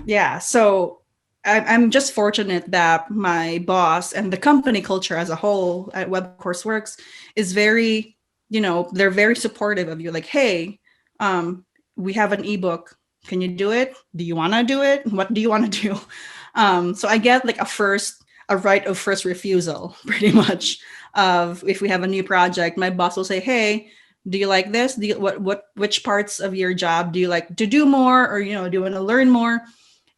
Yeah. So I'm just fortunate that my boss and the company culture as a whole at Web Courseworks is very, they're very supportive of you. Like, hey, we have an ebook. Can you do it? Do you want to do it? What do you want to do? So I get like a right of first refusal, pretty much. Of if we have a new project, my boss will say, hey, do you like this? Which parts of your job do you like to do more, or do you want to learn more?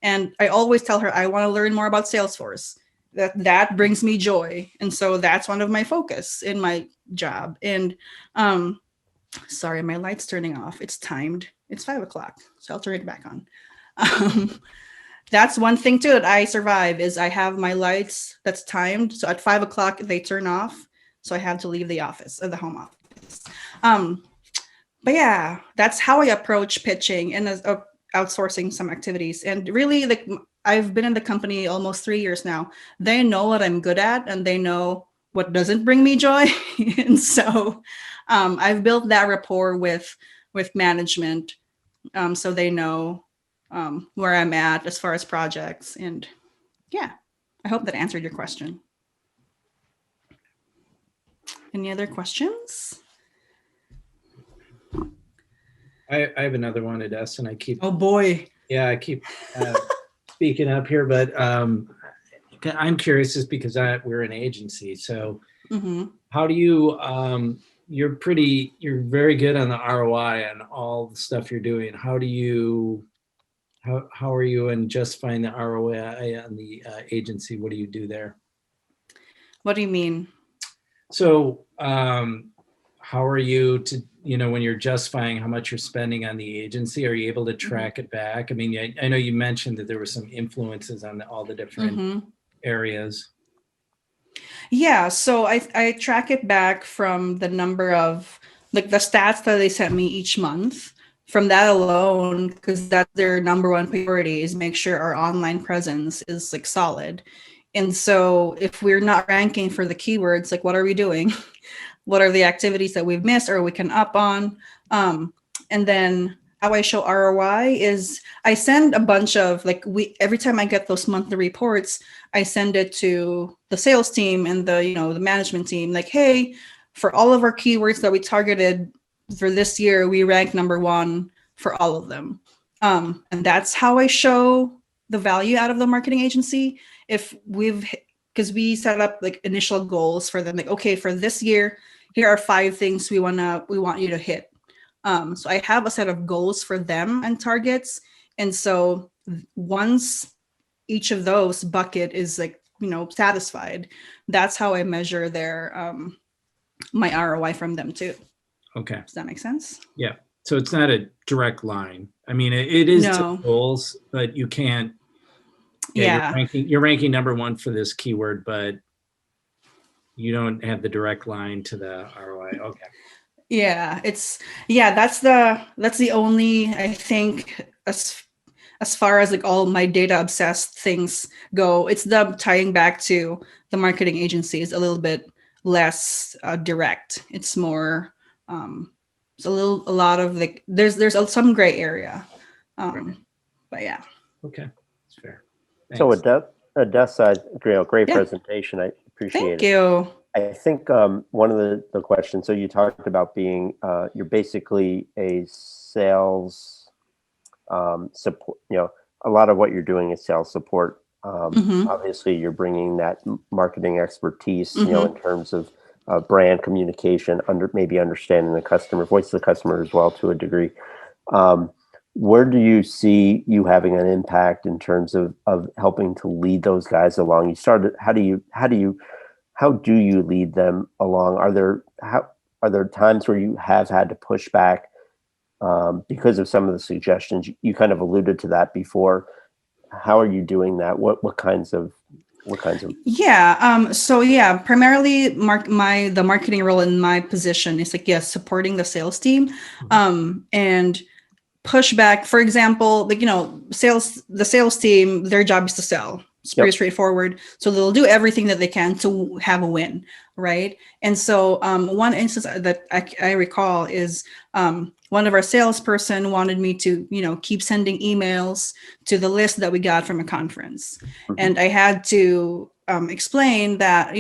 And I always tell her I want to learn more about Salesforce. That brings me joy, and so that's one of my focus in my job. And sorry, my light's turning off. It's timed. It's 5:00, so I'll turn it back on. That's one thing too that I survive is I have my lights that's timed. So at 5:00 they turn off. So I have to leave the office or the home office. But yeah, that's how I approach pitching and outsourcing some activities. And really, like, I've been in the company almost 3 years now. They know what I'm good at, and they know what doesn't bring me joy. And so I've built that rapport with management, so they know where I'm at as far as projects. And yeah, I hope that answered your question. Any other questions? I have another one, Adessa, and I keep. Oh boy. Yeah, I keep speaking up here, but I'm curious just because we're an agency. So how do you, you're very good on the ROI and all the stuff you're doing. How are you in justifying the ROI on the agency? What do you do there? What do you mean? So how are you to, when you're justifying how much you're spending on the agency, are you able to track it back? I mean, I know you mentioned that there were some influences on all the different areas. Yeah, so I track it back from the number of, like, the stats that they sent me each month. From that alone, because that's their number one priority, is make sure our online presence is like solid. And so if we're not ranking for the keywords, like, what are we doing? What are the activities that we've missed or we can up on? And then how I show ROI is I send a bunch of, like, every time I get those monthly reports, I send it to the sales team and the management team, like, hey, for all of our keywords that we targeted for this year, we ranked number 1 for all of them. And that's how I show the value out of the marketing agency. Because we set up like initial goals for them, like, okay, for this year, here are 5 things we want you to hit. So I have a set of goals for them and targets. And so once each of those bucket is like, satisfied, that's how I measure their, my ROI from them too. Okay. Does that make sense? Yeah. So it's not a direct line. I mean, it is No. to goals, but you can't. Yeah. You're ranking number 1 for this keyword, but you don't have the direct line to the ROI. Okay. Yeah, that's the only, I think, as far as like all my data obsessed things go, it's the tying back to the marketing agency is a little bit less direct. It's more, it's a lot of like, there's some gray area. But yeah. Okay. That's fair. Thanks. So Adessa, great presentation. I appreciate it. Thank you. I think one of the questions, so you talked about being, you're basically a sales support, a lot of what you're doing is sales support. Obviously, you're bringing that marketing expertise, in terms of brand communication, maybe understanding the customer, voice of the customer as well to a degree. Where do you see you having an impact in terms of helping to lead those guys along? You started, how do you lead them along? Are there times where you have had to push back because of some of the suggestions? You kind of alluded to that before. How are you doing that? What kinds of? Yeah. So yeah, primarily the marketing role in my position is like, yes, supporting the sales team, and pushback. For example, like, the sales team, their job is to sell. It's pretty straightforward. So they'll do everything that they can to have a win, right? And so one instance that I recall is one of our salesperson wanted me to, keep sending emails to the list that we got from a conference. And I had to explain that,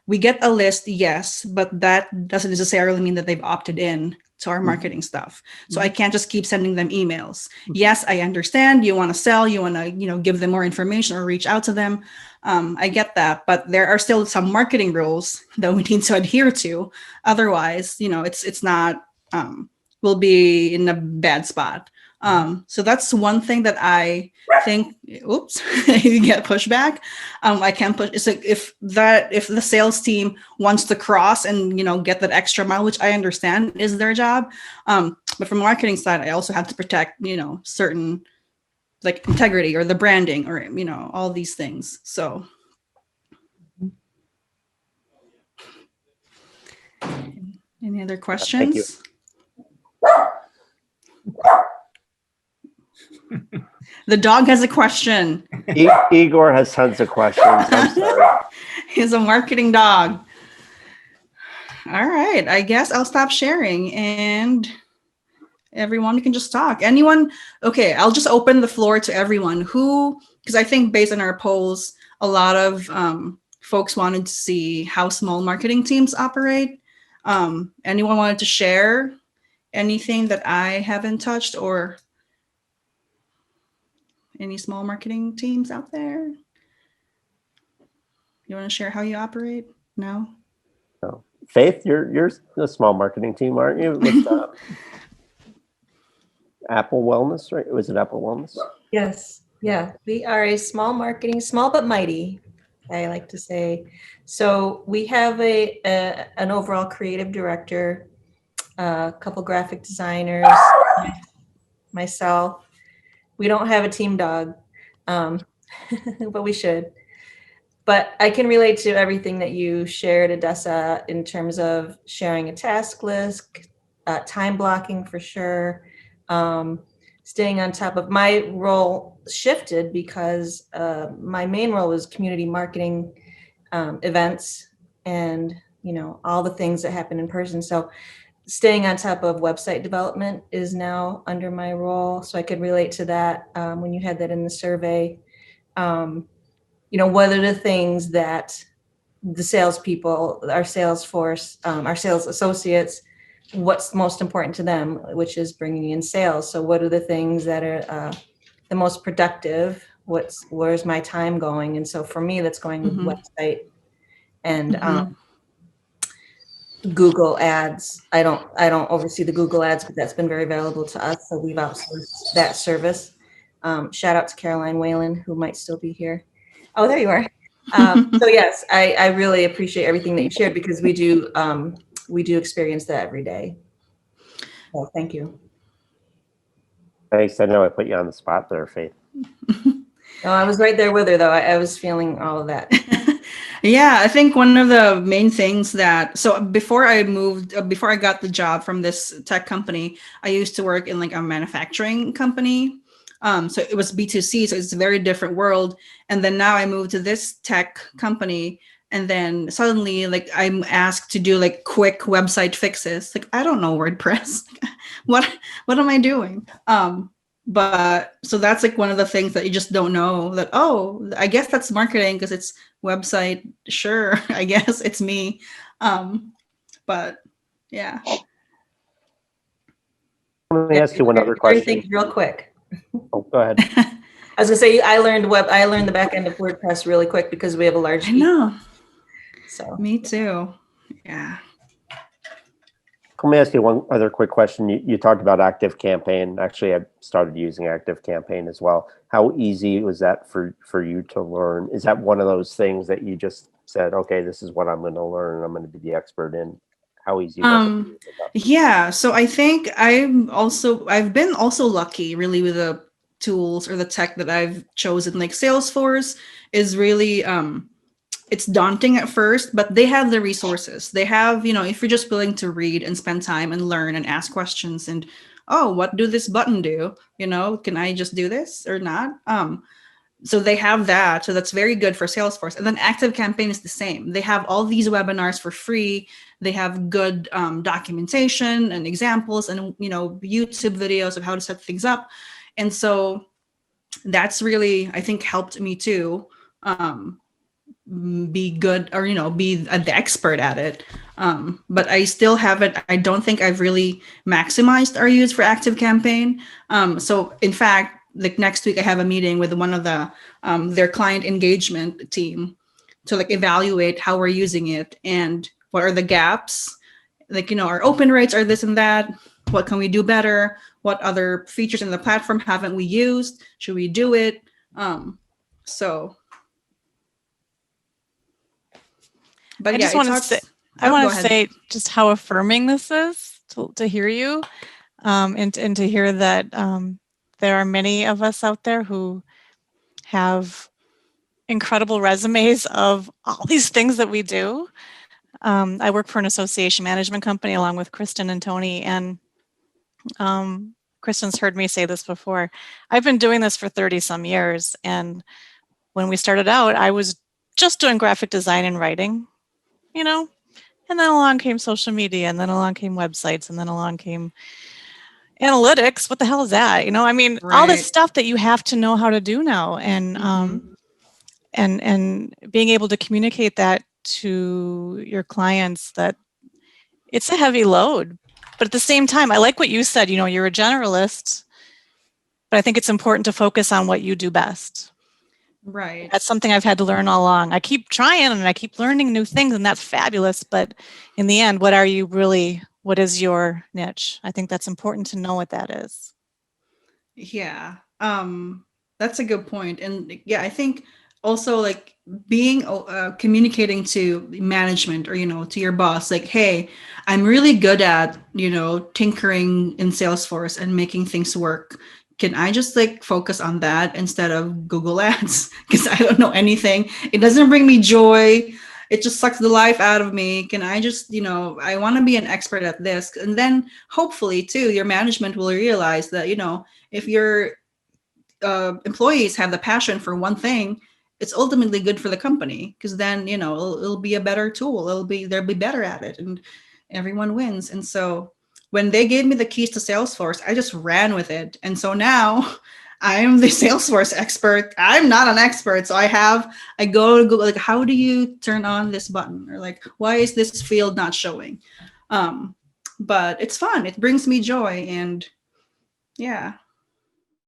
we get a list, yes, but that doesn't necessarily mean that they've opted in to our marketing stuff. So I can't just keep sending them emails. Yes, I understand you want to sell, you want to, give them more information or reach out to them. I get that, but there are still some marketing rules that we need to adhere to. Otherwise, it's not, we'll be in a bad spot. So that's one thing that I think, oops, you get pushback. I can push. It's like if the sales team wants to cross and, get that extra mile, which I understand is their job. But from marketing side, I also have to protect, certain like integrity or the branding or, all these things. So. Any other questions? The dog has a question. Igor has tons of questions. I'm sorry. He's a marketing dog. All right. I guess I'll stop sharing and everyone can just talk. Anyone? Okay. I'll just open the floor to everyone because I think based on our polls, a lot of folks wanted to see how small marketing teams operate. Anyone wanted to share anything that I haven't touched or any small marketing teams out there? You want to share how you operate? No? No. Faith, you're a small marketing team, aren't you? With Apple Wellness, right? Was it Apple Wellness? Yes. Yeah. We are a small but mighty, I like to say. So we have an overall creative director, a couple graphic designers, myself. We don't have a team dog, but we should. But I can relate to everything that you shared, Odessa, in terms of sharing a task list, time blocking for sure, staying on top of. My role shifted because my main role was community marketing events and, all the things that happen in person. So staying on top of website development is now under my role. So I could relate to that when you had that in the survey. What are the things that the salespeople, our sales force, our sales associates, what's most important to them, which is bringing in sales. So what are the things that are the most productive? Where's my time going? And so for me, that's going with website and Google ads. I don't oversee the Google ads, but that's been very valuable to us. So we've outsourced that service. Shout out to Caroline Whalen, who might still be here. Oh, there you are. So yes, I really appreciate everything that you shared because we do experience that every day. Well, thank you. Thanks. I know I put you on the spot there, Faith. No, I was right there with her though. I was feeling all of that. Yeah, I think one of the main things before I got the job from this tech company, I used to work in like a manufacturing company. So it was B2C, so it's a very different world. And then now I moved to this tech company and then suddenly like I'm asked to do like quick website fixes. Like, I don't know WordPress. What am I doing? But so that's like one of the things that you just don't know that, oh, I guess that's marketing because it's website. Sure. I guess it's me. But yeah. Let me ask you one other question. Real quick. Oh, go ahead. I was gonna say I learned the back end of WordPress really quick because we have a large team. I know. So me too. Yeah. Let me ask you one other quick question. You talked about ActiveCampaign. Actually, I started using ActiveCampaign as well. How easy was that for you to learn? Is that one of those things that you just said, okay, this is what I'm going to learn and I'm going to be the expert in? How easy was it? Yeah. So I think I've been also lucky really with the tools or the tech that I've chosen. Like Salesforce is really, it's daunting at first, but they have the resources. They have, if you're just willing to read and spend time and learn and ask questions and, oh, what do this button do? Can I just do this or not? So they have that. So that's very good for Salesforce. And then ActiveCampaign is the same. They have all these webinars for free. They have good documentation and examples and, you know, YouTube videos of how to set things up. And so that's really, I think, helped me too be good, or, you know, be the expert at it. But I still haven't, I don't think I've really maximized our use for ActiveCampaign. So in fact, like next week I have a meeting with one of the their client engagement team to like evaluate how we're using it and what are the gaps. Like, you know, our open rates are this and that. What can we do better? What other features in the platform haven't we used? Should we do it? So, but I yeah, just want to say, I want to say just how affirming this is to hear you, and to hear that there are many of us out there who have incredible resumes of all these things that we do. I work for an association management company along with Kristen and Tony, and Kristen's heard me say this before. I've been doing this for 30 some years, and when we started out, I was just doing graphic design and writing, you know, and then along came social media, and then along came websites, and then along came analytics. What the hell is that? You know, I mean, all this stuff that you have to know how to do now, and and being able to communicate that to your clients, that it's a heavy load. But at the same time, I like what you said, you know, you're a generalist, but I think it's important to focus on what you do best. Right. That's something I've had to learn all along. I keep trying and I keep learning new things, and that's fabulous. But in the end, what is your niche? I think that's important to know what that is. Yeah. That's a good point. And yeah, I think also like being communicating to management, or, you know, to your boss, like, hey, I'm really good at, you know, tinkering in Salesforce and making things work. Can I just like focus on that instead of Google Ads? Because I don't know anything. It doesn't bring me joy. It just sucks the life out of me. Can I just, you know, I want to be an expert at this. And then hopefully too, your management will realize that, you know, if your employees have the passion for one thing, it's ultimately good for the company, because then, you know, it'll be a better tool. They'll be better at it, and everyone wins. And so when they gave me the keys to Salesforce, I just ran with it. And so now I am the Salesforce expert. I'm not an expert. So I go to Google, like, how do you turn on this button? Or like, why is this field not showing? But it's fun. It brings me joy. And yeah.